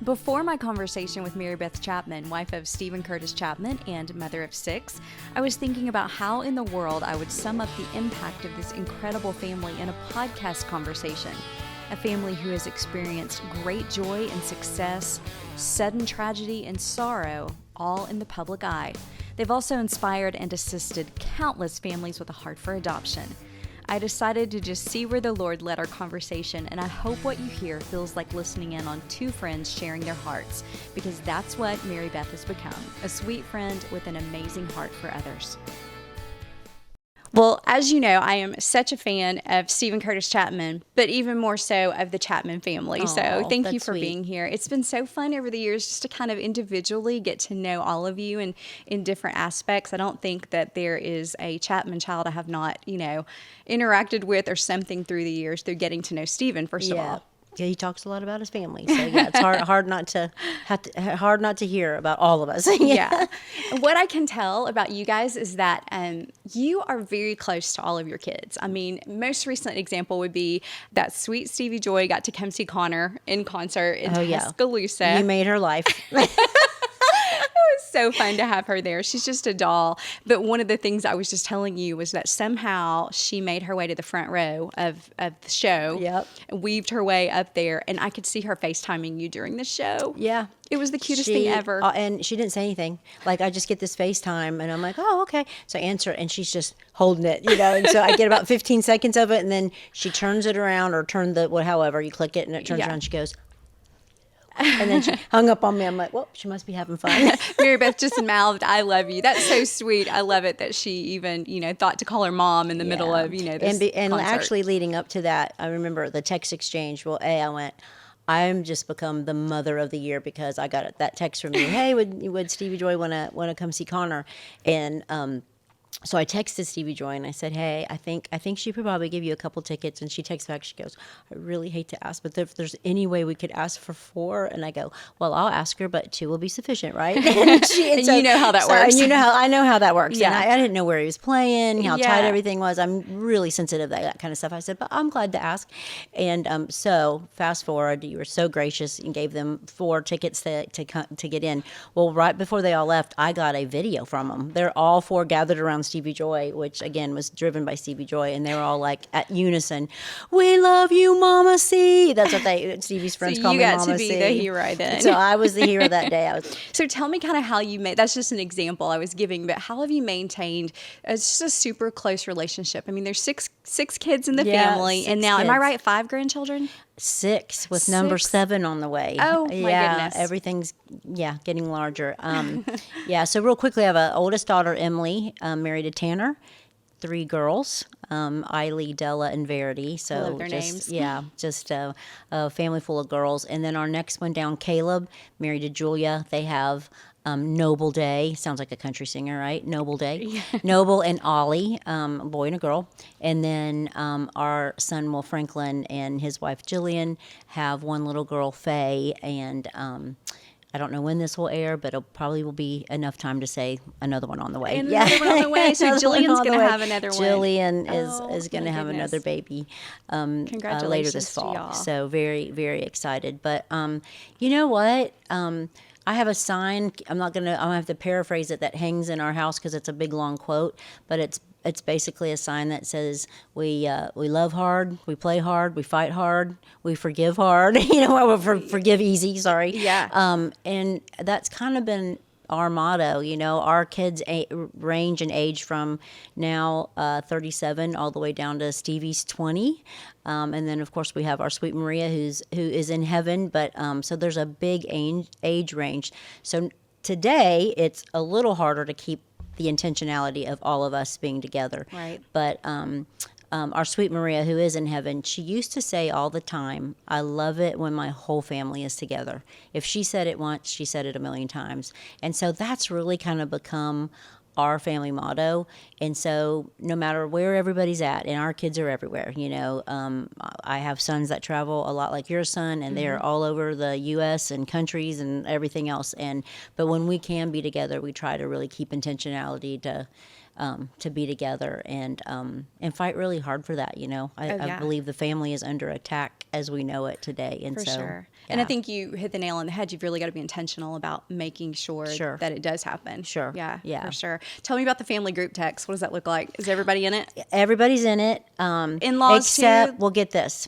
Before my conversation with Mary Beth Chapman, wife of Steven Curtis Chapman and mother of 6, I was thinking about how in the world I would sum up the impact of this incredible family in a podcast conversation. A family who has experienced great joy and success, sudden tragedy and sorrow, all in the public eye. They've also inspired and assisted countless families with a heart for adoption. I decided to just see where the Lord led our conversation, and I hope what you hear feels like listening in on two friends sharing their hearts, because that's what Mary Beth has become, a sweet friend with an amazing heart for others. Well, as you know, I am such a fan of Steven Curtis Chapman, but even more so of the Chapman family. So thank you for being here. It's been so fun over the years just to kind of individually get to know all of you and in different aspects. I don't think that there is a Chapman child I have not, interacted with or something through the years through getting to know Steven, first of all. Yeah, he talks a lot about his family, so yeah, it's hard not to hear about all of us. Yeah. What I can tell about you guys is that you are very close to all of your kids. I mean, most recent example would be that sweet Stevie Joy got to come see Connor in concert in Tuscaloosa. You made her life. So fun to have her there. She's just a doll. But one of the things I was just telling you was that somehow she made her way to the front row of the show. Yep. Weaved her way up there, and I could see her FaceTiming you during the show. Yeah. It was the cutest thing ever. And she didn't say anything. Like, I just get this FaceTime, and I'm like, oh, okay. So I answer, and she's just holding it, And so I get about 15 seconds of it, and then she turns it around, or however you click it, and it turns around, and she goes, and then she hung up on me. I'm like, well, she must be having fun. Mary Beth just mouthed, "I love you." That's so sweet. I love it that she even, thought to call her mom in the middle of, this and concert. Actually leading up to that, I remember the text exchange. Well, I went, I'm just become the mother of the year because I got that text from you. Hey, would Stevie Joy want to come see Connor? And so I texted Stevie Joy and I said, hey, I think she could probably give you a couple tickets. And she texts back, she goes, I really hate to ask, but if there's any way we could ask for 4. And I go, well, I'll ask her, but 2 will be sufficient, right? And you know how that works. And I know how that works. Yeah. And I didn't know where he was playing, how tight everything was. I'm really sensitive to that kind of stuff. I said, but I'm glad to ask. And so fast forward, you were so gracious and gave them 4 tickets to get in. Well, right before they all left, I got a video from them. They're all 4 gathered around Stevie Joy, which again was driven by Stevie Joy, and they were all like at unison, "We love you, Mama C." That's what Stevie's friends call me, Mama C. You got to be the hero then. So I was the hero that day. So tell me kind of how you made. That's just an example I was giving, but how have you maintained just a super close relationship? I mean, there's six kids in the family, and now, am I right? 5 grandchildren. 6 with number 7 on the way. Oh, my goodness. Everything's, getting larger. So real quickly, I have an oldest daughter, Emily, married to Tanner, 3 girls, Eiley, Della, and Verity. So I love their names. Yeah, just a family full of girls. And then our next one down, Caleb, married to Julia. They have Noble Day, sounds like a country singer, right? Noble Day. Yeah. Noble and Ollie, a boy and a girl. And then our son, Will Franklin, and his wife, Jillian, have one little girl, Faye. And I don't know when this will air, but it probably will be enough time to say another one on the way. And another one on the way. So Jillian's going to have another one. Jillian is going to have another baby Congratulations later this fall. To y'all. So very, very excited. But you know what? I have a sign. I'm going to have to paraphrase it, that hangs in our house because it's a big long quote, but it's basically a sign that says we love hard, we play hard, we fight hard, we forgive hard. Forgive easy. Sorry. Yeah. And that's kind of been our motto. Our kids range in age from now 37 all the way down to Stevie's 20. And then, of course, we have our sweet Maria who is in heaven. But so there's a big age range. So today it's a little harder to keep the intentionality of all of us being together. Right. But our sweet Maria, who is in heaven, she used to say all the time, I love it when my whole family is together. If she said it once, she said it a million times. And so that's really kind of become our family motto. And so no matter where everybody's at, and our kids are everywhere, I have sons that travel a lot like your son, and they're all over the U.S. and countries and everything else. But when we can be together, we try to really keep intentionality to be together and fight really hard for that. I believe the family is under attack as we know it today. And For sure. And I think you hit the nail on the head. You've really got to be intentional about making sure that it does happen. Sure. Yeah, for sure. Tell me about the family group text. What does that look like? Is everybody in it? Everybody's in it. In-laws except, too? well, get this.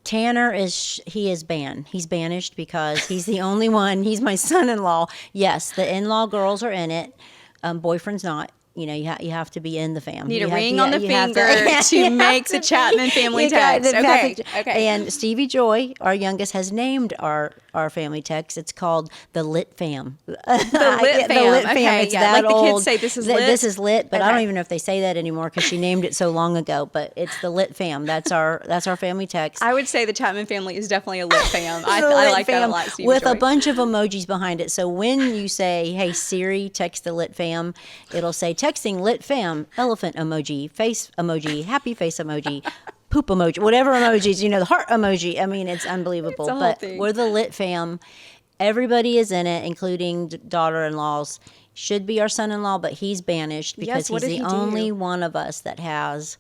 Tanner is banned. He's banished because he's the only one. He's my son-in-law. Yes, the in-law girls are in it. Boyfriend's not. You know, you have to be in the fam. Need a ring on the finger to make the Chapman family text. Okay. And Stevie Joy, our youngest, has named our family text. It's called the Lit Fam. The Lit Fam. The Lit Fam. Okay, It's that like old. the kids say, this is lit. This is lit, but I don't even know if they say that anymore because she named it so long ago. But it's the Lit Fam. That's our family text. I would say the Chapman family is definitely a lit fam. I like that a lot, Stevie with Joy. a bunch of emojis behind it. So when you say, "Hey Siri, text the Lit Fam," it'll say, "Texting Lit Fam." Elephant emoji, face emoji, happy face emoji, poop emoji, whatever emojis, the heart emoji. I mean, it's unbelievable. But we're the Lit Fam. Everybody is in it, including daughter-in-laws. Should be our son-in-law, but he's banished because he's the only one of us that has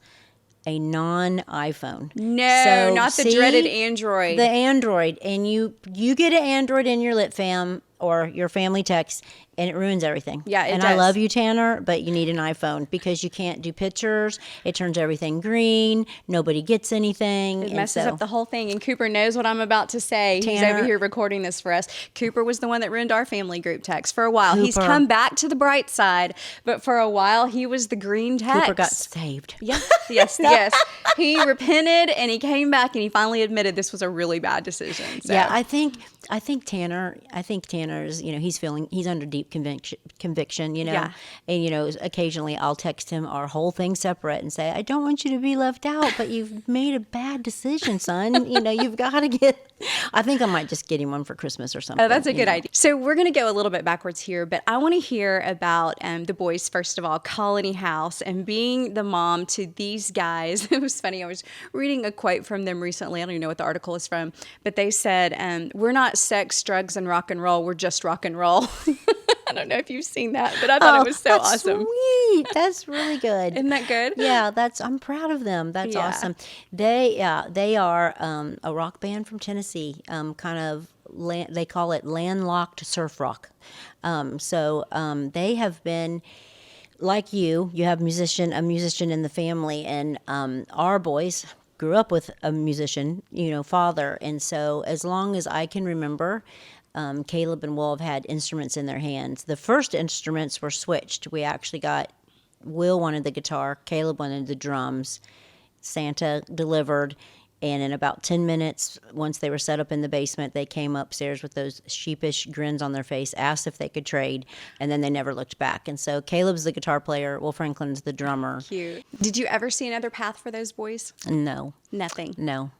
a non-iPhone. No, not the dreaded Android. The Android. And you get an Android in your Lit Fam or your family text, and it ruins everything. Yeah, it does. And I love you, Tanner, but you need an iPhone because you can't do pictures. It turns everything green. Nobody gets anything. It messes up the whole thing. And Cooper knows what I'm about to say. He's over here recording this for us. Cooper was the one that ruined our family group text for a while. He's come back to the bright side, but for a while he was the green text. Cooper got saved. Yes. He repented and he came back and he finally admitted this was a really bad decision. So. Yeah, I think Tanner's, he's under deep conviction, Yeah. And, occasionally I'll text him our whole thing separate and say, I don't want you to be left out, but you've made a bad decision, son. You've got to I think I might just get him one for Christmas or something. Oh, that's a good idea. So we're going to go a little bit backwards here, but I want to hear about the boys, first of all, Colony House and being the mom to these guys. It was funny. I was reading a quote from them recently. I don't even know what the article is from, but they said, we're not sex, drugs, and rock and roll. We're just rock and roll. I don't know if you've seen that, but I thought it was so awesome. Sweet. That's really good. Isn't that good? Yeah, I'm proud of them. That's awesome. They are a rock band from Tennessee. They call it landlocked surf rock. They have been like you have a musician in the family, and our boys grew up with a musician, father. And so as long as I can remember, Caleb and Will have had instruments in their hands. The first instruments were switched. We actually Will wanted the guitar, Caleb wanted the drums. Santa delivered, and in about 10 minutes, once they were set up in the basement, they came upstairs with those sheepish grins on their face, asked if they could trade, and then they never looked back. And so Caleb's the guitar player, Will Franklin's the drummer. Cute. Did you ever see another path for those boys? No. Nothing. No.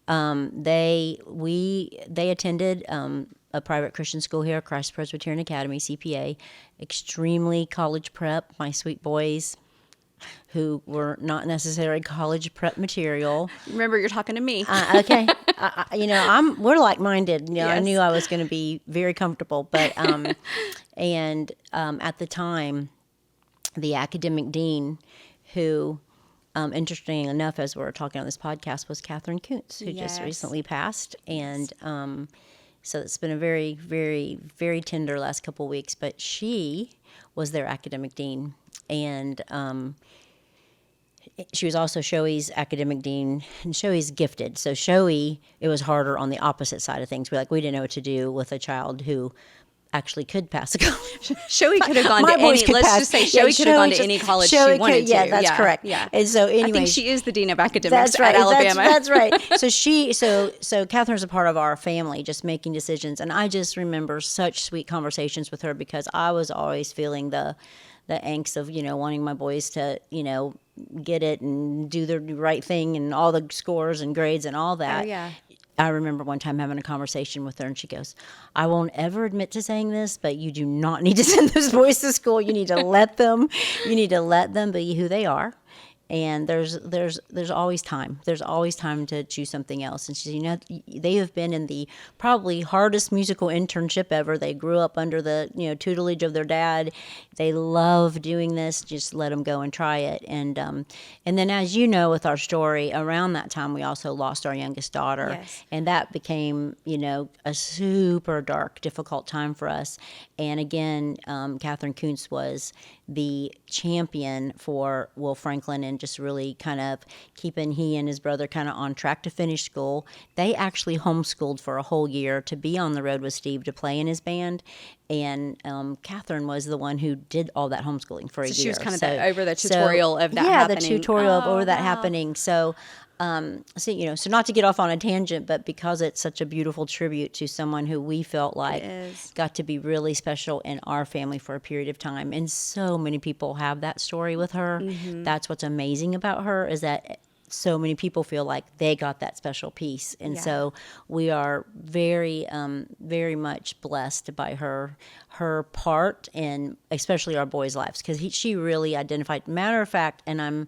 They attended a private Christian school here, Christ Presbyterian Academy, CPA, extremely college prep. My sweet boys, who were not necessarily college prep material. Remember, you're talking to me. Okay. We're like-minded. Yes. I knew I was going to be very comfortable, but at the time, the academic dean, who, interesting enough, as we're talking on this podcast, was Catherine Kuntz, who just recently passed, and so it's been a very, very, very tender last couple of weeks. But she was their academic dean, and she was also Shoei's academic dean, and Shoei's gifted. So Shoei, it was harder on the opposite side of things. We didn't know what to do with a child who actually could pass a college. Shoei could have gone to any. Just say Shoei could have gone to any college she wanted to. Yeah, that's correct. Yeah, and so anyway, I think she is the dean of academics at Alabama. That's right. So Catherine's a part of our family, just making decisions, and I just remember such sweet conversations with her because I was always feeling the angst of wanting my boys to get it and do the right thing and all the scores and grades and all that. Oh, yeah. I remember one time having a conversation with her, and she goes, I won't ever admit to saying this, but you do not need to send those boys to school. You need to let them be who they are. and there's always time. There's always time to choose something else. And she said, they have been in the probably hardest musical internship ever. They grew up under the tutelage of their dad. They love doing this. Just let them go and try it. And then, as you know, with our story, around that time we also lost our youngest daughter, Yes. and that became a super dark, difficult time for us. And again, Catherine Kuntz was the champion for Will Franklin and just really kind of keeping he and his brother kind of on track to finish school. They actually homeschooled for a whole year to be on the road with Steve to play in his band. And Catherine was the one who did all that homeschooling for a year. She was kind of over the tutorial of that happening. Yeah, the tutorial of over that happening. So not to get off on a tangent, but because it's such a beautiful tribute to someone who we felt like got to be really special in our family for a period of time. And so many people have that story with her. Mm-hmm. That's what's amazing about her, is that so many people feel like they got that special piece. And so we are very, very much blessed by her part, and especially our boys' lives, because she really identified. Matter of fact, and I'm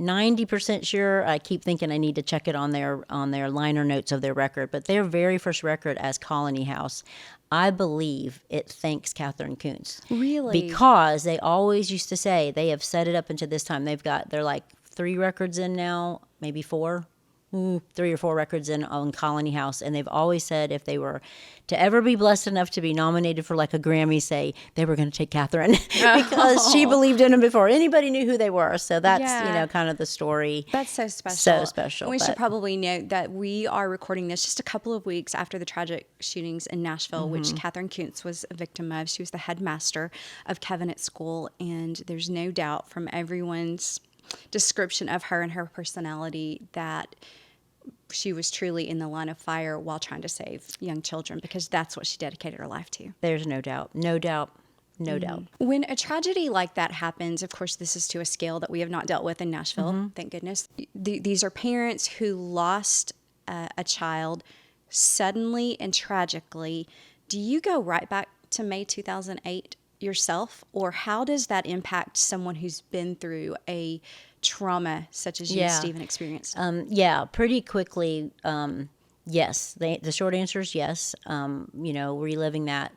90% sure, I keep thinking I need to check it on their liner notes of their record, but their very first record as Colony House, I believe it thanks Catherine Kuntz. Really? Because they always used to say, they have set it up into this time. They're like 3 records in now, maybe 4. 3 or 4 records in on Colony House, and they've always said if they were to ever be blessed enough to be nominated for like a Grammy, say they were going to take Catherine because she believed in them before anybody knew who they were. So that's kind of the story. That's so special. So special. And we should probably note that we are recording this just a couple of weeks after the tragic shootings in Nashville, which Catherine Kuntz was a victim of. She was the headmaster of Kevin at school, and there's no doubt from everyone's description of her and her personality that she was truly in the line of fire while trying to save young children, because that's what she dedicated her life to. There's no doubt. No doubt. No doubt. When a tragedy like that happens, of course, this is to a scale that we have not dealt with in Nashville, thank goodness. These are parents who lost a child suddenly and tragically. Do you go right back to May 2008 yourself, or how does that impact someone who's been through a trauma such as you and Steven experienced? Pretty quickly. Yes. The short answer is yes. Reliving that,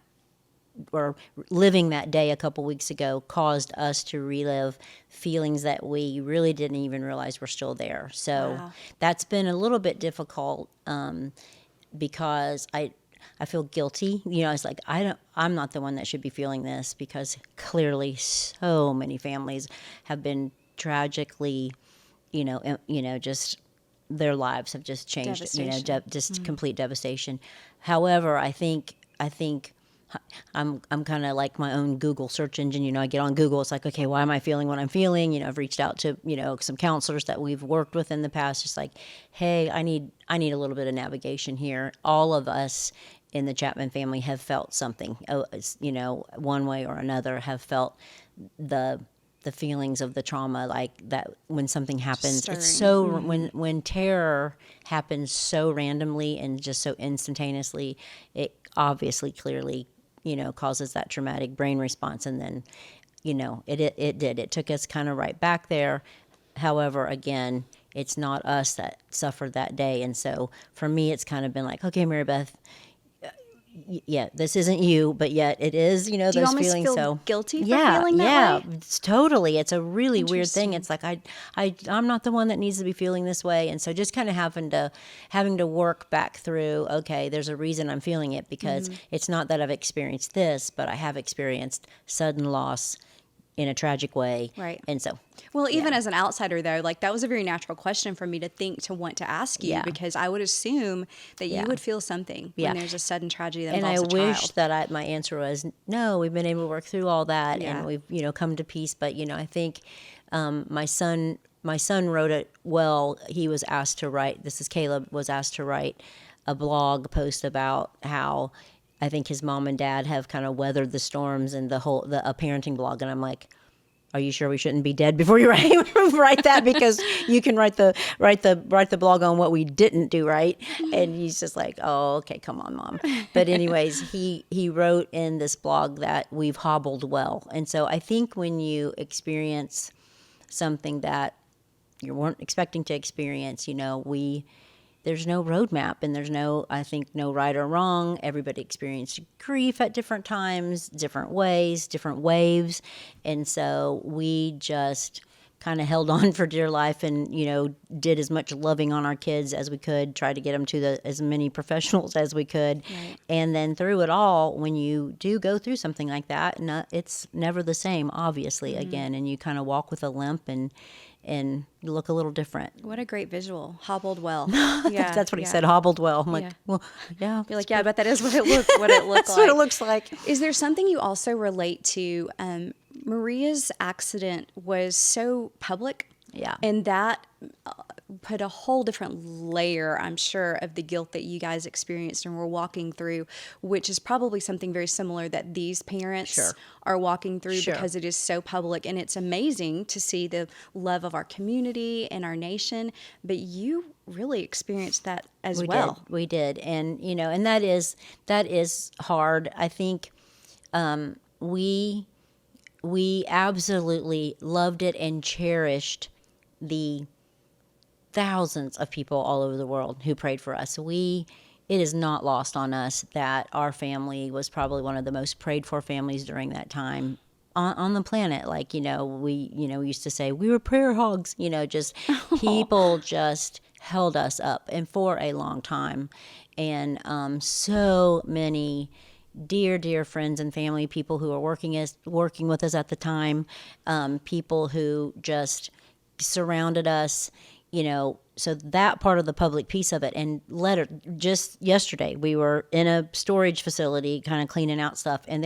or living that day a couple weeks ago, caused us to relive feelings that we really didn't even realize were still there. So that's been a little bit difficult, because I feel guilty. It's like I'm not the one that should be feeling this, because clearly so many families have been tragically, just their lives have just changed. Complete devastation. However, I think I'm kind of like my own Google search engine. I get on Google. It's like, okay, why am I feeling what I'm feeling? I've reached out to some counselors that we've worked with in the past. Just like, hey, I need a little bit of navigation here. All of us in the Chapman family have felt something. One way or another, have felt the feelings of the trauma, like that when something happens. It's so when terror happens so randomly and just so instantaneously, it obviously clearly causes that traumatic brain response. And then it took us kind of right back there. However, again, it's not us that suffered that day. And so for me, it's kind of been like, okay, Mary Beth, this isn't you, but yet it is, Do those you almost feelings. feel So guilty for feeling that way? It's totally. It's a really weird thing. It's like I'm not the one that needs to be feeling this way, and so just kind of having to work back through. Okay, there's a reason I'm feeling it, because it's not that I've experienced this, but I have experienced sudden loss in a tragic way, right? And so. Well, even as an outsider, though, like that was a very natural question for me to want to ask you, because I would assume that you would feel something when there's a sudden tragedy that involves a child. And I wish that my answer was no. We've been able to work through all that, and we've come to peace. But I think my son wrote it well. He was asked to write. This is Caleb was asked to write a blog post about how I think his mom and dad have kind of weathered the storms, and a parenting blog. And I'm like, are you sure we shouldn't be dead before you write that? Because you can write the blog on what we didn't do right. And he's just like, oh, okay, come on, Mom. But anyways, he wrote in this blog that we've hobbled well. And so I think when you experience something that you weren't expecting to experience. There's no roadmap, and there's no, I think, no right or wrong. Everybody experienced grief at different times, different ways, different waves. And so we just kind of held on for dear life and, did as much loving on our kids as we could, tried to get them to as many professionals as we could. Right. And then through it all, when you do go through something like that, it's never the same, obviously, again, and you kind of walk with a limp and you look a little different. What a great visual. Hobbled well. Yeah, that's what he said, hobbled well. I'm like, well, yeah. You're like, yeah, I bet that is what it looked That's like. what it looks like. Is there something you also relate to? Maria's accident was so public. Yeah. And that put a whole different layer, I'm sure, of the guilt that you guys experienced and were walking through, which is probably something very similar that these parents are walking through because it is so public. And it's amazing to see the love of our community and our nation. But you really experienced that as well. We did. And, and that is hard. I think we absolutely loved it and cherished the thousands of people all over the world who prayed for us. It is not lost on us that our family was probably one of the most prayed for families during that time on the planet. Like, we used to say we were prayer hogs, just people just held us up and for a long time. And so many dear friends and family, people who are working with us at the time, people who just surrounded us, so that part of the public piece of it. And just yesterday, we were in a storage facility kind of cleaning out stuff, and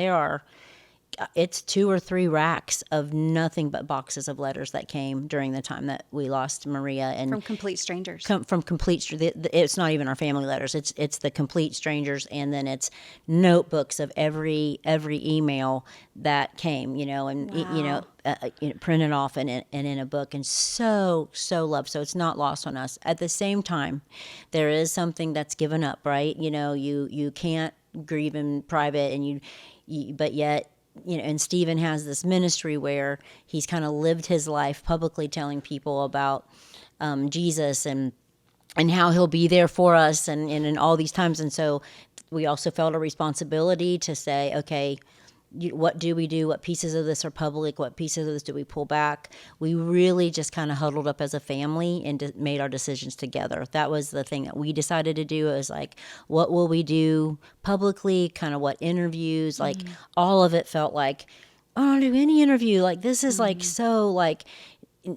it's 2 or 3 racks of nothing but boxes of letters that came during the time that we lost Maria, and from complete strangers. It's not even our family letters. It's the complete strangers, and then it's notebooks of every email that came, and printed off and in a book, and so loved. So it's not lost on us. At the same time, there is something that's given up, right? You can't grieve in private, and but yet. And Steven has this ministry where he's kind of lived his life publicly telling people about Jesus and how he'll be there for us and in all these times. And so we also felt a responsibility to say, okay, what do we do? What pieces of this are public? What pieces of this do we pull back? We really just kind of huddled up as a family and made our decisions together. That was the thing that we decided to do. It was like, what will we do publicly? Kind of what interviews? Like all of it felt like, I don't do any interview. Like this is like so like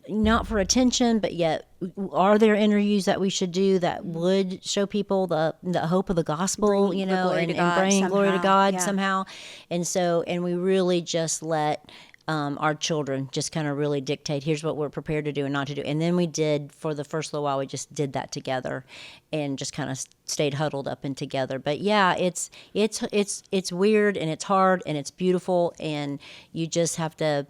not for attention, but yet are there interviews that we should do that would show people the hope of the gospel, and bring glory to God somehow. And so, and we really just let our children just kind of really dictate, here's what we're prepared to do and not to do. And then we did, for the first little while, we just did that together and just kind of stayed huddled up and together. But yeah, it's weird and it's hard and it's beautiful, and you just have to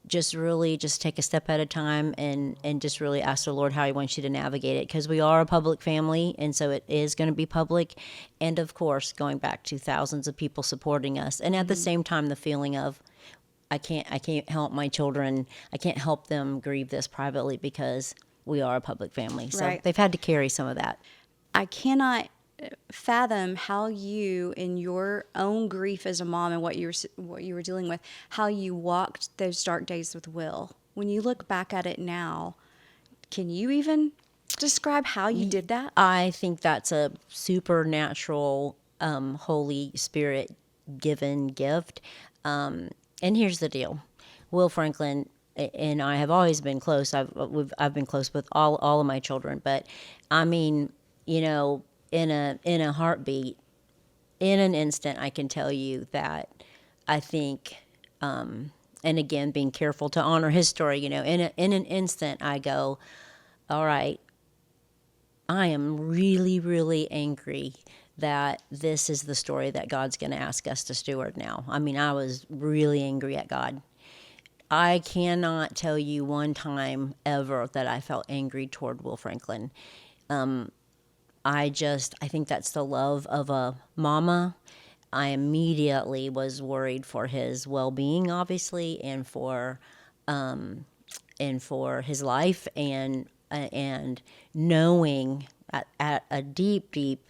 just really just take a step at a time and just really ask the Lord how he wants you to navigate it, because we are a public family, and so it is going to be public. And of course, going back to thousands of people supporting us, and at the same time the feeling of I can't help my children, I can't help them grieve this privately because we are a public family. So they've had to carry some of that. I cannot fathom how you, in your own grief as a mom and what you were dealing with, how you walked those dark days with Will. When you look back at it now, can you even describe how you did that? I think that's a supernatural, Holy Spirit given gift. And here's the deal: Will Franklin and I have always been close. I've been close with all of my children, but I mean, in a heartbeat, in an instant, I can tell you that I think, and again, being careful to honor his story, in an instant, I go, all right, I am really, really angry that this is the story that God's going to ask us to steward now. I mean, I was really angry at God. I cannot tell you one time ever that I felt angry toward Will Franklin. I think that's the love of a mama. I immediately was worried for his well-being, obviously, and for his life, and and knowing at a deep, deep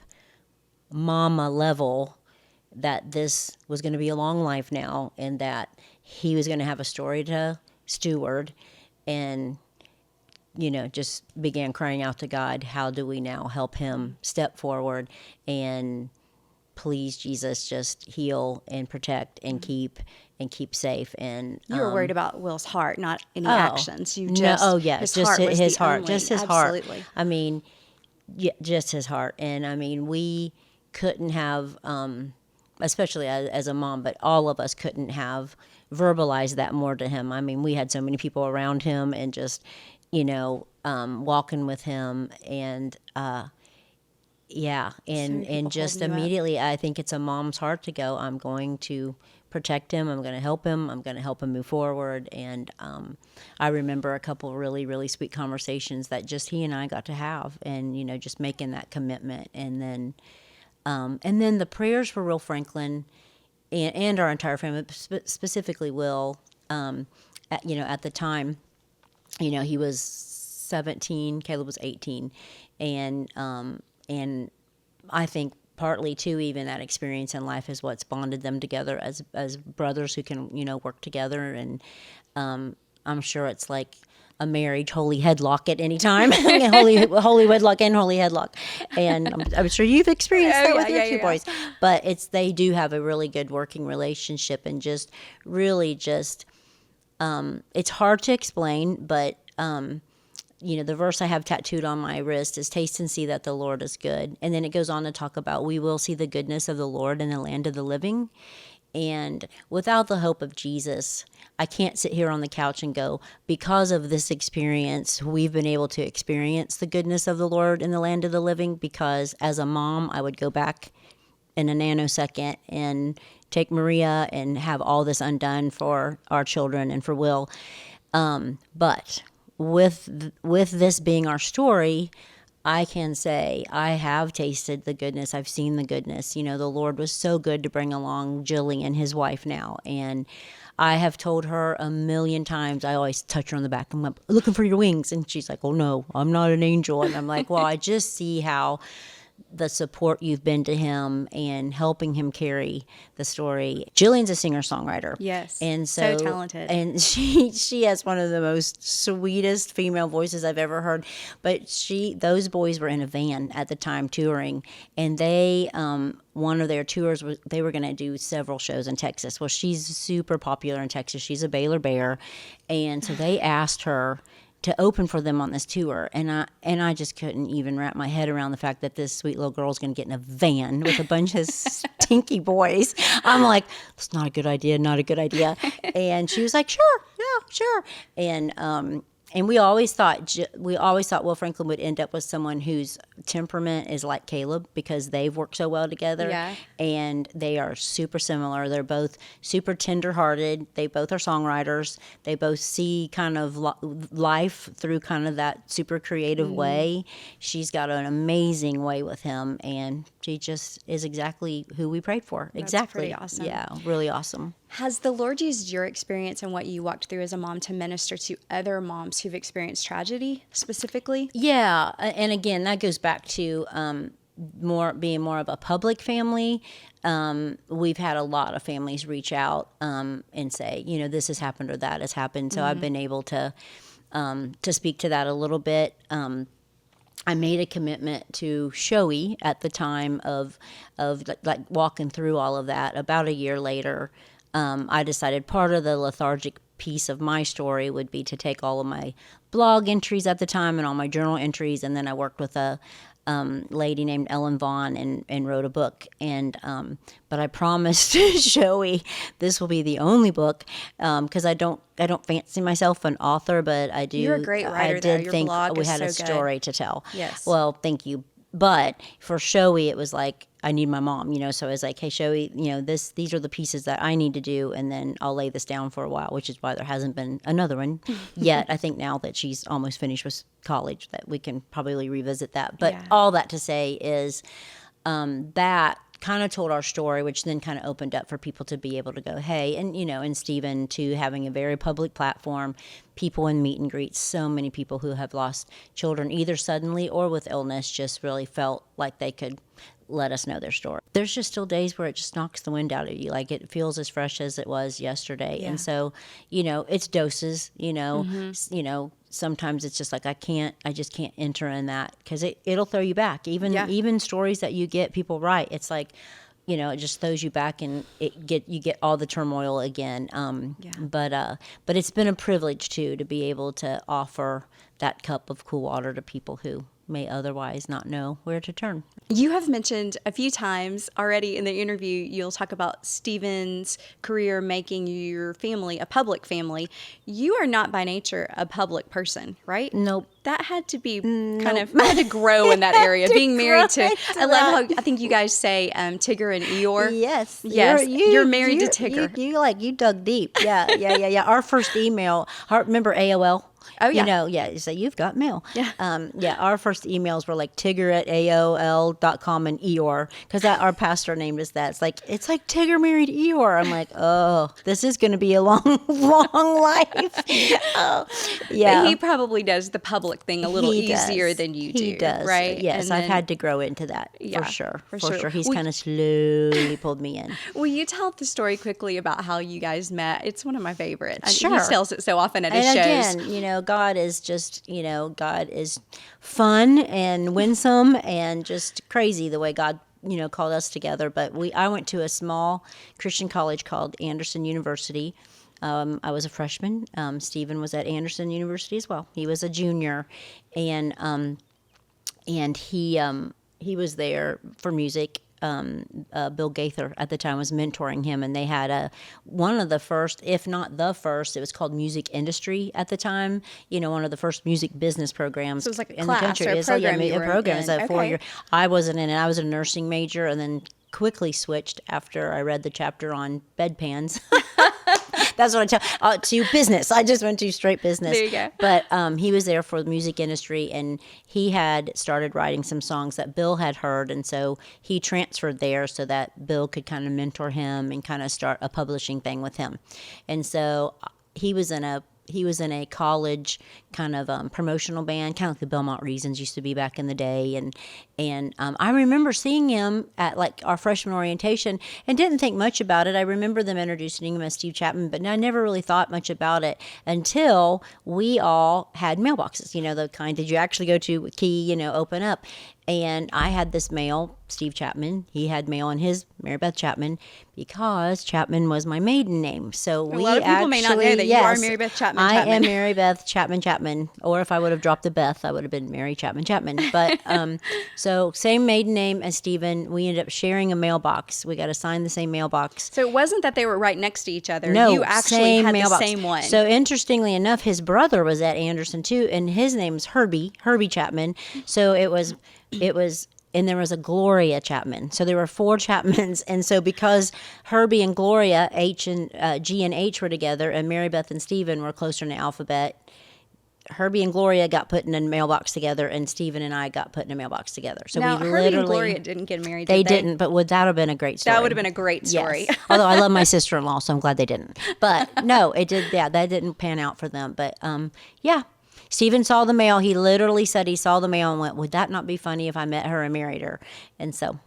mama level that this was going to be a long life now, and that he was going to have a story to steward, and just began crying out to God, how do we now help him step forward, and please, Jesus, just heal and protect and keep safe. And You were worried about Will's heart, not any oh, actions. You no, just oh yeah, his just heart was his the heart, only, just his absolutely. heart. I mean, yeah, just his heart. And I mean, we couldn't have, especially as a mom, but all of us couldn't have verbalized that more to him. I mean, we had so many people around him, and just walking with him, and yeah, and just immediately, I think it's a mom's heart to go, I'm going to protect him, I'm going to help him, I'm going to help him move forward. And I remember a couple of really, really sweet conversations that just he and I got to have, and just making that commitment. And then the prayers for Will Franklin and our entire family, specifically Will, at the time, he was 17, Caleb was 18, and I think partly too, even that experience in life is what's bonded them together as brothers who can work together. And I'm sure it's like a marriage holy headlock at any time. holy wedlock and holy headlock. And I'm sure you've experienced that with your two boys. But they do have a really good working relationship, and just really just it's hard to explain, but the verse I have tattooed on my wrist is taste and see that the Lord is good. And then it goes on to talk about we will see the goodness of the Lord in the land of the living. And without the hope of Jesus, I can't sit here on the couch and go, because of this experience, we've been able to experience the goodness of the Lord in the land of the living. Because as a mom, I would go back in a nanosecond and take Maria and have all this undone for our children and for Will. But with this being our story, I can say I have tasted the goodness. I've seen the goodness. The Lord was so good to bring along Jillian, his wife now. And I have told her a million times, I always touch her on the back. I'm like, looking for your wings. And she's like, oh, no, I'm not an angel. And I'm like, well, I just see how the support you've been to him and helping him carry the story. Jillian's a singer-songwriter. Yes. And so talented. And she has one of the most sweetest female voices I've ever heard. But those boys were in a van at the time touring, and they one of their tours was they were going to do several shows in Texas. Well, she's super popular in Texas. She's a Baylor Bear. And so they asked her to open for them on this tour, and I just couldn't even wrap my head around the fact that this sweet little girl's going to get in a van with a bunch of stinky boys. I'm like, that's not a good idea, not a good idea. And she was like, sure, yeah, sure. And we always thought Will Franklin would end up with someone whose temperament is like Caleb, because they've worked so well together. Yeah. And they are super similar. They're both super tender-hearted. They both are songwriters. They both see kind of life through kind of that super creative way. She's got an amazing way with him, and she just is exactly who we prayed for. That's exactly. pretty awesome. Yeah, really awesome. Has the Lord used your experience and what you walked through as a mom to minister to other moms who've experienced tragedy specifically? Yeah, and again, that goes back to being more of a public family. We've had a lot of families reach out and say, this has happened or that has happened. So I've been able to speak to that a little bit. I made a commitment to Shoei at the time of like walking through all of that. About a year later, I decided part of the lethargic piece of my story would be to take all of my blog entries at the time and all my journal entries, and then I worked with a lady named Ellen Vaughn and wrote a book. And but I promised Shoei this will be the only book, because I don't fancy myself an author, but I do. You're a great writer. I did Your think blog we is had so a story to tell. Yes. Well, thank you. But for Shoei, it was like, I need my mom, so I was like, hey, Shoei, these are the pieces that I need to do, and then I'll lay this down for a while, which is why there hasn't been another one yet. I think now that she's almost finished with college that we can probably revisit that. But all that to say is that kind of told our story, which then kind of opened up for people to be able to go, hey, and, and Steven too, having a very public platform, people in meet and greets, so many people who have lost children either suddenly or with illness just really felt like they could let us know their story. There's just still days where it just knocks the wind out of you. Like it feels as fresh as it was yesterday. Yeah. And so, it's doses, sometimes it's just like, I just can't enter in that because it'll throw you back. Even stories that you get, people write, it's like, it just throws you back and you get all the turmoil again. But it's been a privilege too, to be able to offer that cup of cool water to people who may otherwise not know where to turn. You have mentioned a few times already in the interview, you'll talk about Steven's career making your family a public family. You are not by nature a public person, right? Nope. That had to be had to grow in that area. Being married to I love how I think you guys say Tigger and Eeyore. Yes. You're married to Tigger. You dug deep. Yeah. Our first email, remember AOL? Oh, yeah. You say, you've got mail. Yeah. Our first emails were like Tigger at AOL.com and Eeyore, because our pastor named us that. It's like Tigger married Eeyore. I'm like, oh, this is going to be a long, long life. Yeah. But he probably does the public thing a little easier than you do. He does. Right? Yes, I've had to grow into that for sure. For sure. He's kind of slowly pulled me in. Will you tell the story quickly about how you guys met? It's one of my favorites. Sure. He tells it so often at his shows. And again, God is just, God is fun and winsome and just crazy the way God, called us together. But I went to a small Christian college called Anderson University. I was a freshman. Steven was at Anderson University as well. He was a junior, and he was there for music. Bill Gaither at the time was mentoring him, and they had one of the first, if not the first, it was called Music Industry at the time. One of the first music business programs. So it was like in class the country. Or a program. A program. It's a 4-year. Okay. I wasn't in it. I was a nursing major, and then quickly switched after I read the chapter on bedpans. That's what I tell to business. I just went to straight business. There you go. But he was there for the music industry, and he had started writing some songs that Bill had heard, and so he transferred there so that Bill could kind of mentor him and kind of start a publishing thing with him. And so he was in a college kind of promotional band, kind of like the Belmont Reasons used to be back in the day. And I remember seeing him at like our freshman orientation and didn't think much about it. I remember them introducing him as Steve Chapman, but I never really thought much about it until we all had mailboxes, the kind that you actually go to with key, open up. And I had this mail, Steve Chapman. He had mail in his Mary Beth Chapman because Chapman was my maiden name. So a lot of people may not know that you are Mary Beth Chapman Chapman. I am Mary Beth Chapman Chapman. Or if I would have dropped the Beth, I would have been Mary Chapman Chapman. But so same maiden name as Steven. We ended up sharing a mailbox. We got assigned the same mailbox. So it wasn't that they were right next to each other. No, you actually had mailbox. The same one. So interestingly enough, his brother was at Anderson too, and his name's Herbie Chapman. So it was, and there was a Gloria Chapman. So there were 4 Chapmans. And so because Herbie and Gloria, G and H were together, and Mary Beth and Steven were closer in the alphabet, Herbie and Gloria got put in a mailbox together, and Steven and I got put in a mailbox together. So now, we Herbie and Gloria didn't get married, did they? They didn't, but would that have been a great story? That would have been a great story. Yes. Although I love my sister-in-law, so I'm glad they didn't. But no, it did. Yeah, that didn't pan out for them. But yeah. Steven saw the mail. He literally said he saw the mail and went, would that not be funny if I met her and married her? And so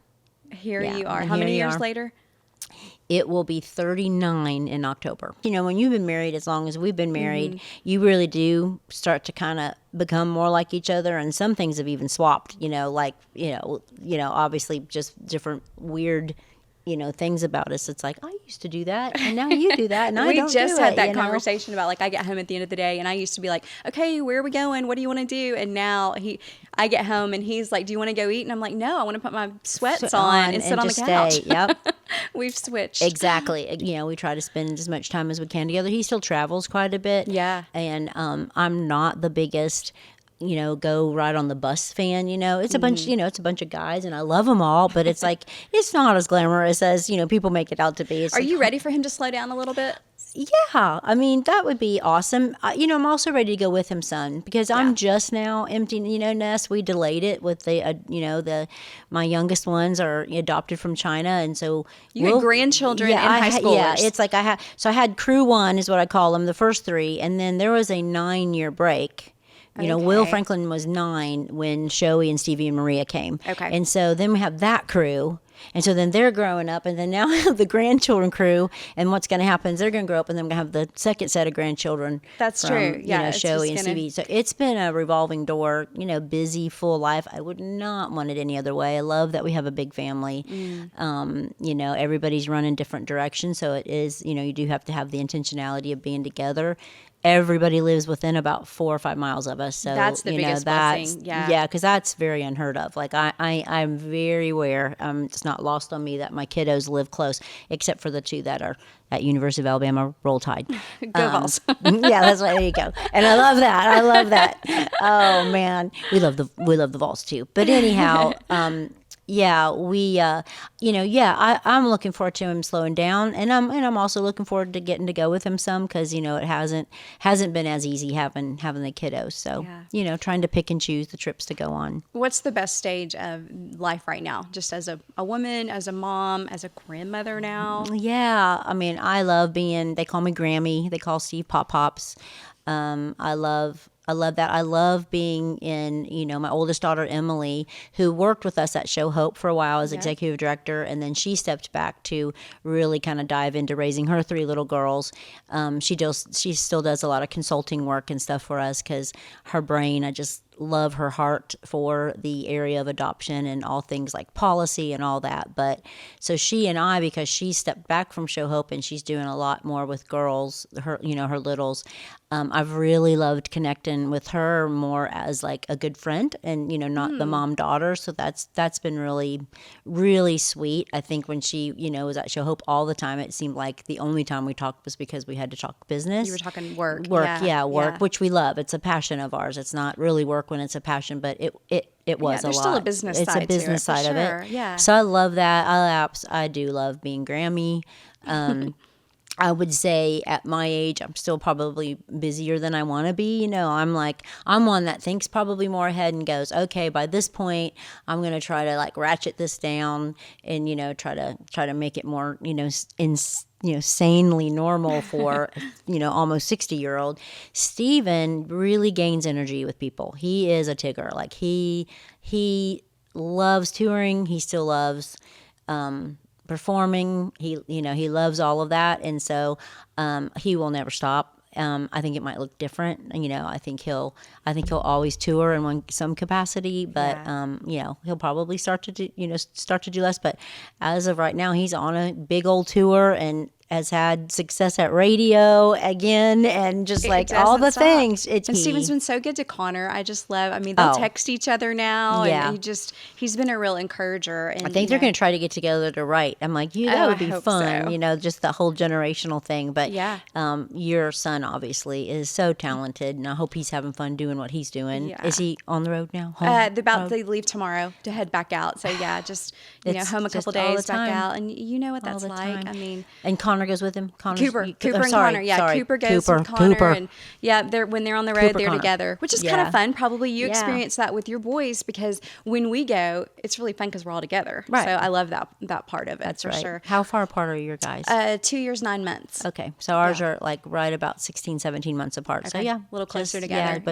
here you are. How many years later? It will be 39 in October. When you've been married as long as we've been married, you really do start to kind of become more like each other. And some things have even swapped, obviously just different weird things about us. It's like, I used to do that, and now you do that, and I don't do it. We just had that conversation about, like, I get home at the end of the day, and I used to be like, okay, where are we going? What do you want to do? And now I get home, and he's like, do you want to go eat? And I'm like, no, I want to put my sweats on and sit on the couch. Stay. Yep. We've switched. Exactly. We try to spend as much time as we can together. He still travels quite a bit. Yeah. And I'm not the biggest go ride on the bus fan. It's a bunch, it's a bunch of guys, and I love them all, but it's like, it's not as glamorous as, people make it out to be. It's Are like, you ready for him to slow down a little bit? yeah, I mean, that would be awesome. I'm also ready to go with him, son, because I'm just now emptying, nest. We delayed it with my youngest ones are adopted from China. And so you had grandchildren and high schoolers. Yeah, it's like I had crew one is what I call them, the first three. And then there was a 9-year break. Will Franklin was 9 when Shoei and Stevie and Maria came. Okay. And so then we have that crew. And so then they're growing up, and then now I have the grandchildren crew. And what's going to happen is they're going to grow up, and then I'm going to have the second set of grandchildren. That's from, true. Yeah, Shoei and Stevie. So it's been a revolving door, busy, full life. I would not want it any other way. I love that we have a big family. Everybody's running different directions. So it is, you do have to have the intentionality of being together. Everybody lives within about 4 or 5 miles of us. So that's the biggest blessing. Yeah, because that's very unheard of. Like I'm very aware. It's not lost on me that my kiddos live close, except for the 2 that are at University of Alabama, Roll Tide. Go Vols. Yeah, that's right. There you go. And I love that. Oh man, we love the Vols too. But anyhow. Yeah, I'm looking forward to him slowing down, and I'm also looking forward to getting to go with him some, because it hasn't been as easy having the kiddos. So trying to pick and choose the trips to go on. What's the best stage of life right now? Just as a woman, as a mom, as a grandmother now? Yeah, I mean, I love being. They call me Grammy. They call Steve Pop Pops. I love that. I love being in, my oldest daughter, Emily, who worked with us at Show Hope for a while as executive director. And then she stepped back to really kind of dive into raising her 3 little girls. She still does a lot of consulting work and stuff for us, because her brain, I just love her heart for the area of adoption and all things like policy and all that. But so she and I, because she stepped back from Show Hope and she's doing a lot more with girls, her littles, I've really loved connecting with her more as like a good friend and, not the mom daughter. So that's been really, really sweet. I think when she, was at Show Hope all the time, it seemed like the only time we talked was because we had to talk business. You were talking work. Work, which we love. It's a passion of ours. It's not really work when it's a passion, but it was a lot. There's still a business side to it. It's a business side of it. Yeah. So I love that. I do love being Grammy. I would say at my age, I'm still probably busier than I want to be. I'm one that thinks probably more ahead and goes, okay, by this point, I'm going to try to like ratchet this down and, try to make it more, sanely normal for, almost 60-year-old. Steven really gains energy with people. He is a Tigger. Like he loves touring. He still loves, performing. He loves all of that, and so he will never stop. I think it might look different. I think he'll always tour in some capacity, but he'll probably start to do less. But as of right now, he's on a big old tour and has had success at radio again, and just like all the things. And Steven's been so good to Connor. I just love, they'll text each other now. Yeah. And he's been a real encourager. And I think they're going to try to get together to write. I'm like, that would be fun, so. Just the whole generational thing. But yeah. Your son obviously is so talented, and I hope he's having fun doing what he's doing. Yeah. Is he on the road now? They leave tomorrow to head back out. So yeah, just, home a couple days, back out. And you know what that's like. Time. And Connor goes with him. Cooper and Connor. Yeah, sorry. Cooper goes with Connor, and when they're on the road, they're together, which is kind of fun. Probably you experience that with your boys, because when we go, it's really fun because we're all together. Right. So I love that part of it. That's for right. Sure. How far apart are your guys? 2 years, 9 months. Okay, so ours are like right about 16, 17 months apart. Okay. So a little closer together.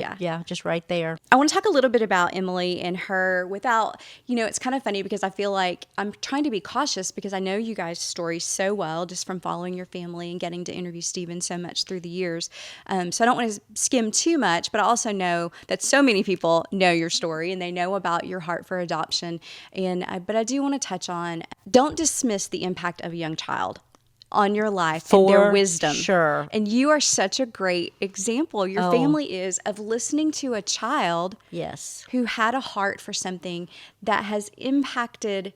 Just right there. I want to talk a little bit about Emily and her without, it's kind of funny because I feel like I'm trying to be cautious because I know you guys' stories so well just from following your family and getting to interview Steven so much through the years. So I don't want to skim too much, but I also know that so many people know your story and they know about your heart for adoption. But I do want to touch on, don't dismiss the impact of a young child on your life and their wisdom. Sure. And you are such a great example. Your family is of listening to a child who had a heart for something that has impacted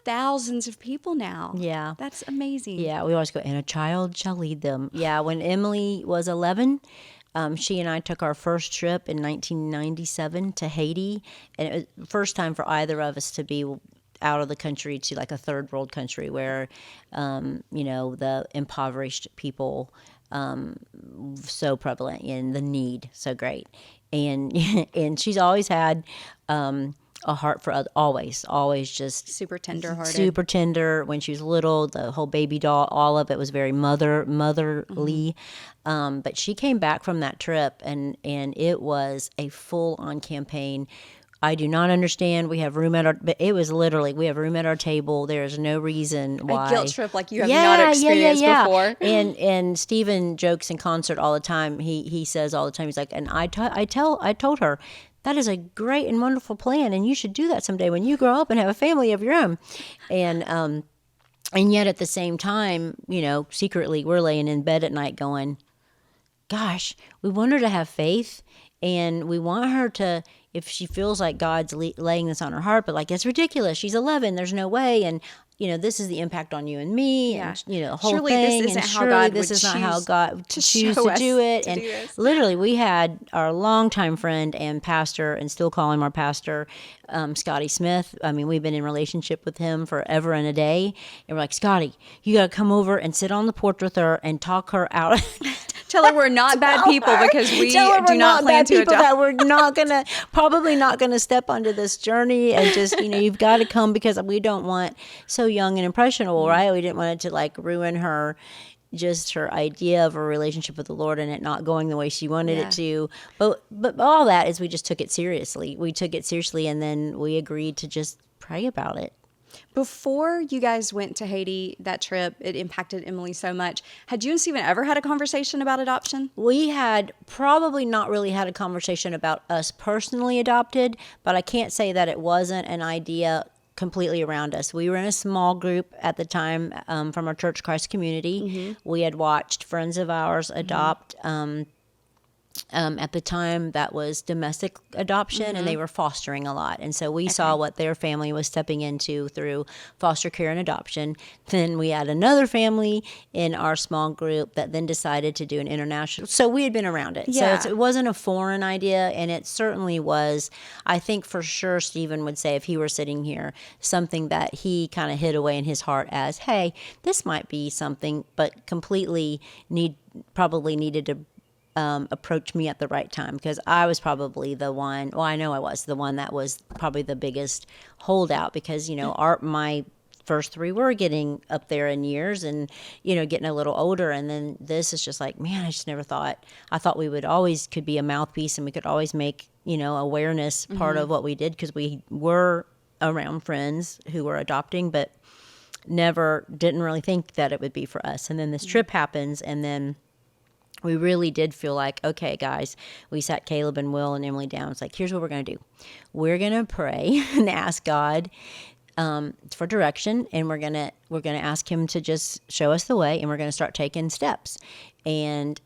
thousands of people now. Yeah. That's amazing. Yeah, we always go, and a child shall lead them. Yeah, when Emily was 11, She and I took our first trip in 1997 to Haiti, and it was the first time for either of us to be out of the country to like a third world country where, the impoverished people so prevalent and the need so great. And and she's always had a heart for others, always just Super tender-hearted. super tender. When she was little, the whole baby doll, all of it was very motherly. But she came back from that trip, and it was a full-on campaign. I do not understand. We have room at our, but it was literally, we have room at our table. There is no reason why. A guilt trip like you have not experienced before. And Steven jokes in concert all the time. He says all the time, he's like, and I told her, that is a great and wonderful plan, and you should do that someday when you grow up and have a family of your own. And yet at the same time, secretly we're laying in bed at night going, gosh, we want her to have faith, and we want her to, if she feels like God's laying this on her heart, but like, it's ridiculous. She's 11. There's no way. And, this is the impact on you and me. Yeah. And, the whole surely thing. This isn't and how surely God this would is not how choose God to choose show to us do it. to And do this. literally, we had our longtime friend and pastor, and still call him our pastor, Scotty Smith. I mean, we've been in relationship with him forever and a day. And we're like, Scotty, you got to come over and sit on the porch with her and talk her out. Tell her we're not bad people because we do not plan to adopt. That we're probably not gonna step onto this journey, and just you've got to come, because we don't want, so young and impressionable, right? We didn't want it to like ruin her idea of a relationship with the Lord and it not going the way she wanted it to. But all that is, we just took it seriously. We took it seriously, and then we agreed to just pray about it. Before you guys went to Haiti, that trip, it impacted Emily so much. Had you and Steven ever had a conversation about adoption? We had probably not really had a conversation about us personally adopted, but I can't say that it wasn't an idea completely around us. We were in a small group at the time from our church Christ community. Mm-hmm. We had watched friends of ours adopt. At the time, that was domestic adoption, and they were fostering a lot. And so we saw what their family was stepping into through foster care and adoption. Then we had another family in our small group that then decided to do an international. So we had been around it. Yeah. So it wasn't a foreign idea, and it certainly was, I think for sure Steven would say, if he were sitting here, something that he kind of hid away in his heart as, hey, this might be something, but completely probably needed to approach me at the right time, because I was probably the one, I know I was the one that was probably the biggest holdout, because, my first three were getting up there in years and, getting a little older. And then this is just like, man, I just never thought, I thought we would always could be a mouthpiece, and we could always make, awareness part of what we did, because we were around friends who were adopting, but didn't really think that it would be for us. And then this trip happens, and then we really did feel like, okay, guys, we sat Caleb and Will and Emily down. It's like, here's what we're going to do. We're going to pray and ask God for direction, and we're going to ask him to just show us the way, and we're going to start taking steps. And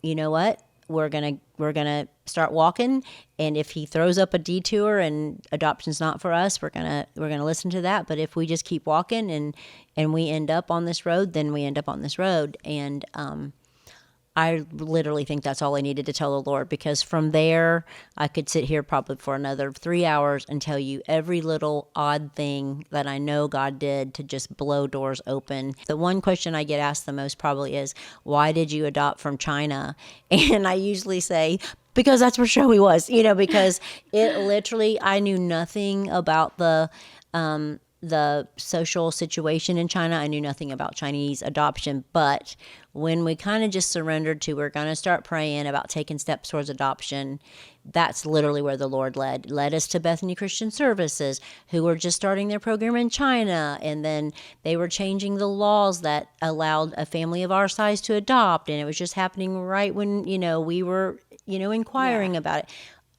you know what? We're going to start walking, and if he throws up a detour and adoption's not for us, we're going to listen to that. But if we just keep walking and we end up on this road, then we end up on this road. And I literally think that's all I needed to tell the Lord, because from there, I could sit here probably for another 3 hours and tell you every little odd thing that I know God did to just blow doors open. The one question I get asked the most probably is, why did you adopt from China? And I usually say, because that's where Shoei was, because it literally, I knew nothing about the social situation in China. I knew nothing about Chinese adoption, but when we kind of just surrendered to, we're going to start praying about taking steps towards adoption, that's literally where the Lord led us to Bethany Christian Services, who were just starting their program in China. And then they were changing the laws that allowed a family of our size to adopt. And it was just happening right when, we were, inquiring about it.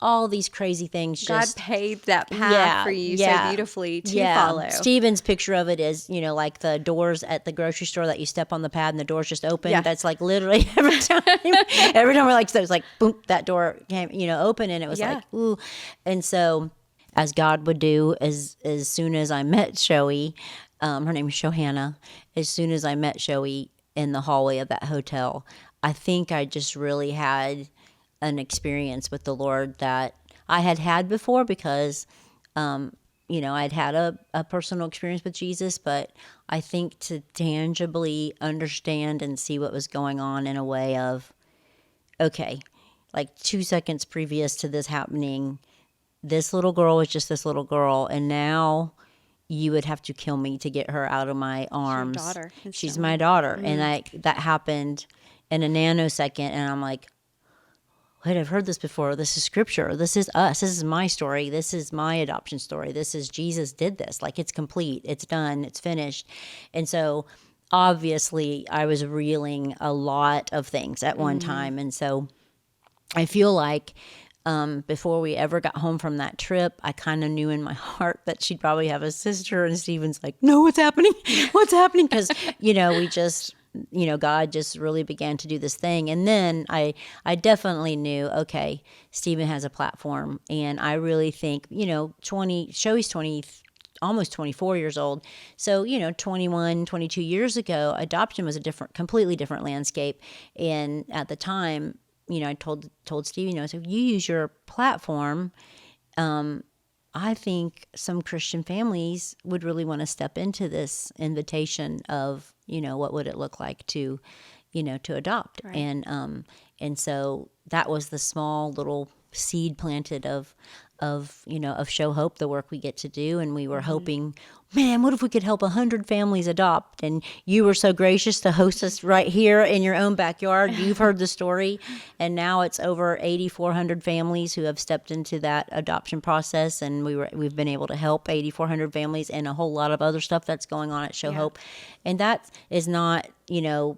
All these crazy things. God paved that path for you so beautifully to follow. Steven's picture of it is, like the doors at the grocery store that you step on the pad and the doors just open. Yeah. That's like literally every time we're like, so it's like, boom, that door came, open, and it was like, ooh. And so, as God would do, as soon as I met Shoei, her name is Shohana, as soon as I met Shoei in the hallway of that hotel, I think I just really had an experience with the Lord that I had before because, I'd had a personal experience with Jesus, but I think to tangibly understand and see what was going on in a way of, okay, like 2 seconds previous to this happening, this little girl was just this little girl, and now you would have to kill me to get her out of my arms. She's your daughter. She's my daughter. And that happened in a nanosecond, and I'm like, wait, I've heard this before. This is scripture. This is us. This is my story. This is my adoption story. This is Jesus did this. Like, it's complete. It's done. It's finished. And so obviously I was reeling a lot of things at one time. And so I feel like before we ever got home from that trip, I kind of knew in my heart that she'd probably have a sister. And Steven's like, no, what's happening? What's happening? Because, we just, God just really began to do this thing. And then I definitely knew, okay, Steven has a platform. And I really think, Shoei's 20, almost 24 years old. So, 21, 22 years ago, adoption was a completely different landscape. And at the time, I told Stevie, so if you use your platform, I think some Christian families would really want to step into this invitation of, what would it look like to adopt. Right. And so that was the small little seed planted of Show Hope, the work we get to do. And we were hoping, man, what if we could help 100 families adopt? And you were so gracious to host us right here in your own backyard. You've heard the story. And now it's over 8,400 families who have stepped into that adoption process. And we've been able to help 8,400 families and a whole lot of other stuff that's going on at Show Hope. And that is not,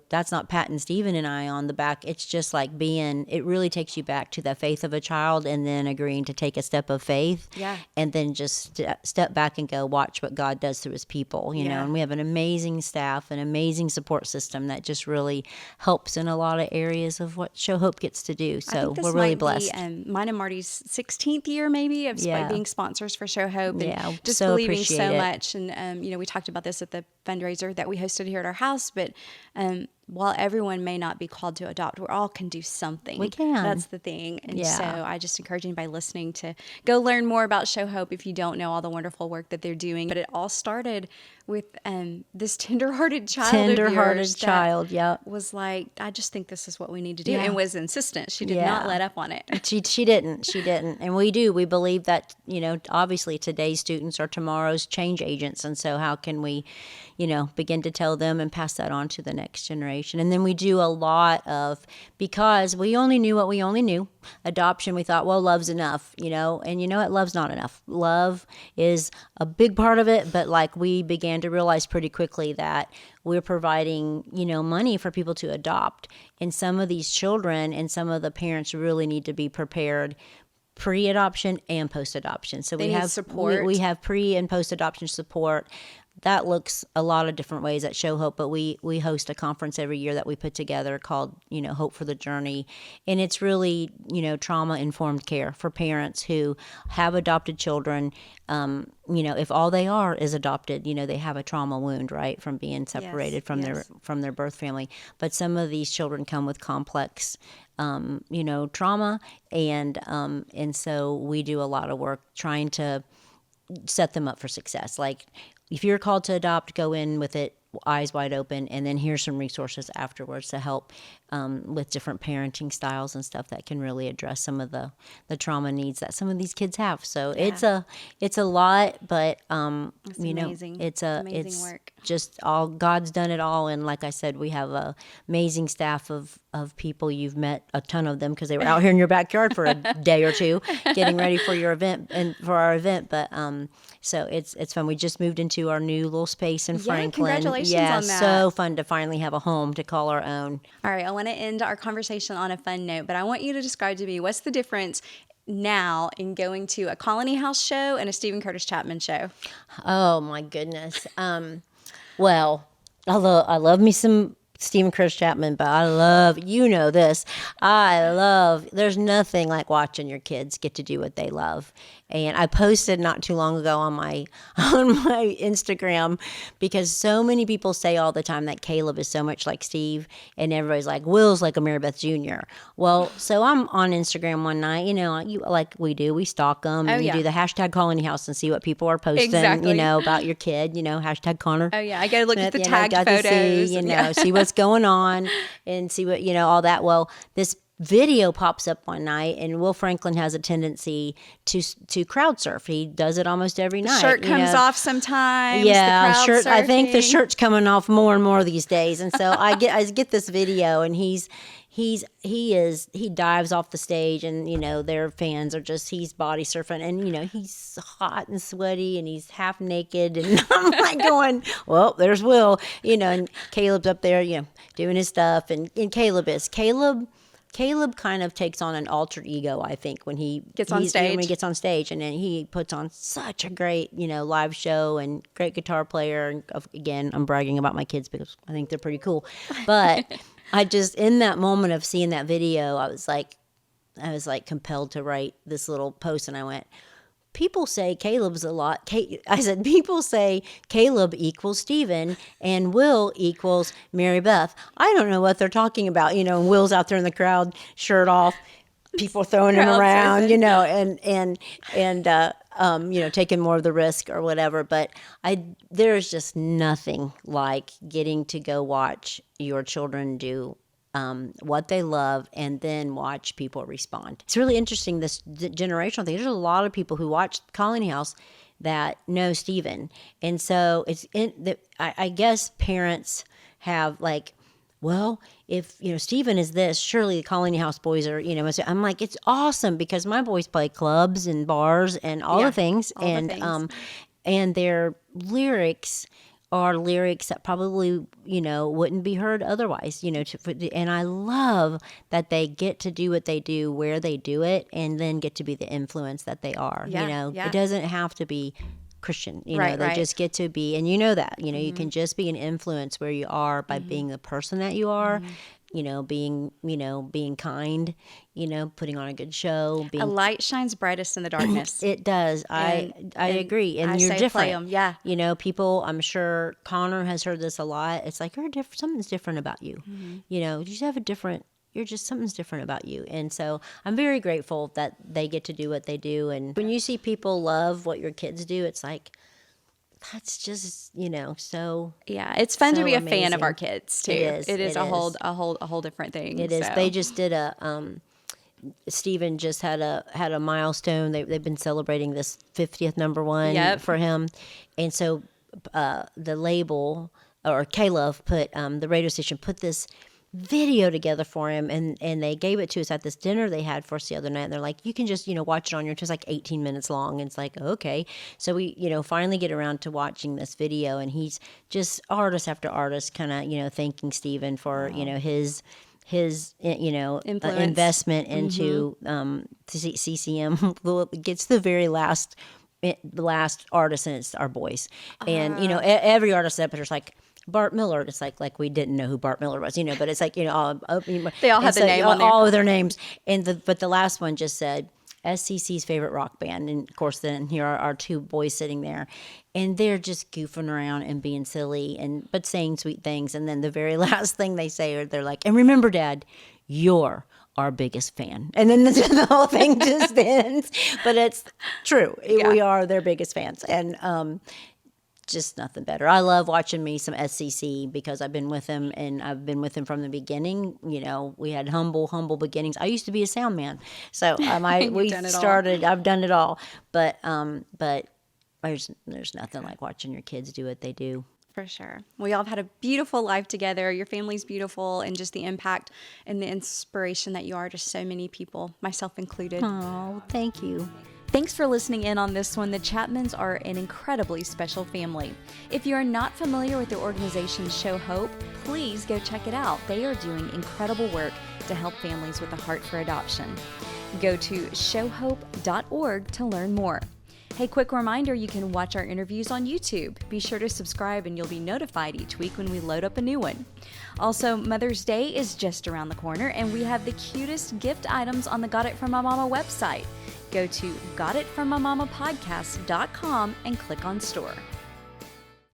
that's not patting Stephen and I on the back. It's just like it really takes you back to the faith of a child and then agreeing to take a step of faith. Yeah. And then just step back and go watch what God does through his people, and we have an amazing staff, an amazing support system that just really helps in a lot of areas of what Show Hope gets to do. So we're really blessed. Mine and Marty's 16th year maybe of being sponsors for Show Hope and just so believing so appreciate it. much. And, we talked about this at the fundraiser that we hosted here at our house, but while everyone may not be called to adopt, we all can do something. We can. That's the thing. And so I just encourage anybody listening to go learn more about Show Hope if you don't know all the wonderful work that they're doing. But it all started with this tender-hearted child was like, I just think this is what we need to do, and was insistent. She did not let up on it. She didn't. And we believe that, obviously today's students are tomorrow's change agents. And so how can we, begin to tell them and pass that on to the next generation? And then we do a lot of, because we only knew what we only knew, adoption, we thought, well, love's enough, and what? Love's not enough. Love is a big part of it, but like we began to realize pretty quickly that we're providing, money for people to adopt. And some of these children and some of the parents really need to be prepared pre-adoption and post-adoption. So we have support. We have pre and post-adoption support. That looks a lot of different ways at Show Hope, but we host a conference every year that we put together called, Hope for the Journey. And it's really, trauma-informed care for parents who have adopted children. If all they are is adopted, they have a trauma wound, right, from being separated from their birth family. But some of these children come with complex trauma. And so we do a lot of work trying to set them up for success. Like, if you're called to adopt, go in with it eyes wide open, and then here's some resources afterwards to help with different parenting styles and stuff that can really address some of the trauma needs that some of these kids have. So it's a lot, but it's amazing. It's amazing work. Just all God's done it all, and like I said, we have a amazing staff of people. You've met a ton of them because they were out here in your backyard for a day or two getting ready for your event and for our event. But so it's fun. We just moved into our new little space in Franklin. Congratulations on that. So fun to finally have a home to call our own. All right, I want to end our conversation on a fun note, but I want you to describe to me what's the difference now in going to a Colony House show and a Steven Curtis Chapman show. Oh my goodness. Well, although I love me some Steven Curtis Chapman, but there's nothing like watching your kids get to do what they love. And I posted not too long ago on my Instagram, because so many people say all the time that Caleb is so much like Steve, and everybody's like, Will's like a Mary Beth Jr. Well, so I'm on Instagram one night, like we do, we stalk them, and you do the hashtag Colony House and see what people are posting, about your kid, hashtag Connor. Oh yeah, I gotta look at the tagged photos. To see what's going on and see what, all that. Well, this video pops up one night, and Will Franklin has a tendency to crowd surf. He does it almost every night. Shirt comes off sometimes. Yeah, the crowd surfing. I think the shirt's coming off more and more these days. And so I get this video, and he dives off the stage, and their fans are just, he's body surfing, and he's hot and sweaty, and he's half naked, and I'm like going, well, there's Will, and Caleb's up there, doing his stuff, and Caleb kind of takes on an alter ego, I think, when he gets on stage, and then he puts on such a great, live show, and great guitar player. And again, I'm bragging about my kids because I think they're pretty cool. But I just, in that moment of seeing that video, I was like compelled to write this little post, and I went, people say Caleb's a lot. I said, people say Caleb equals Steven and Will equals Mary Beth. I don't know what they're talking about. And Will's out there in the crowd, shirt off, people throwing him around, and taking more of the risk or whatever. But there's just nothing like getting to go watch your children do what they love, and then watch people respond. It's really interesting, this generational thing. There's a lot of people who watch Colony House that know Steven. And so I guess parents have like, well, if, Steven is this, surely the Colony House boys are, I'm like, it's awesome, because my boys play clubs and bars and all the things. And their lyrics are lyrics that probably, wouldn't be heard otherwise, and I love that they get to do what they do, where they do it, and then get to be the influence that they are. It doesn't have to be Christian, they just get to be, and that, you can just be an influence where you are by being the person that you are, being kind, putting on a good show. A light shines brightest in the darkness. It does. I agree. And you're different. Yeah. People, I'm sure Connor has heard this a lot. It's like, something's different about you. You just have something's different about you. And so I'm very grateful that they get to do what they do. And when you see people love what your kids do, it's like, that's just, so. Yeah, it's fun to be a fan of our kids too. It is a whole different thing. It is. They just did Steven just had a milestone. They've been celebrating this 50th number one for him. And so the label, or K-Love put, the radio station put this video together for him, and they gave it to us at this dinner they had for us the other night, and they're like, you can just watch it on your, it's like 18 minutes long, and it's like, okay. So we finally get around to watching this video, and he's just artist after artist kind of thanking Steven for his investment into CCM. It gets the very last artist, and it's our boys. And every artist up there's like Bart Miller. It's like we didn't know who Bart Miller was, but it's like they all had the name on there. All of their names, but the last one just said SCC's favorite rock band, and of course then here are our two boys sitting there, and they're just goofing around and being silly but saying sweet things, and then the very last thing they say, they're like, and remember, Dad, you're our biggest fan. And then the whole thing just ends. But it's true. We are their biggest fans. And just nothing better. I love watching me some SCC because I've been with him, and I've been with him from the beginning. We had humble beginnings. I used to be a sound man. So I've done it all. But there's nothing like watching your kids do what they do. For sure. Well, y'all have had a beautiful life together. Your family's beautiful, and just the impact and the inspiration that you are to so many people, myself included. Oh, thank you. Thanks for listening in on this one. The Chapmans are an incredibly special family. If you are not familiar with their organization, Show Hope, please go check it out. They are doing incredible work to help families with a heart for adoption. Go to showhope.org to learn more. Hey, quick reminder, you can watch our interviews on YouTube. Be sure to subscribe and you'll be notified each week when we load up a new one. Also, Mother's Day is just around the corner and we have the cutest gift items on the Got It From My Mama website. Go to gotitfrommymamapodcast.com and click on store.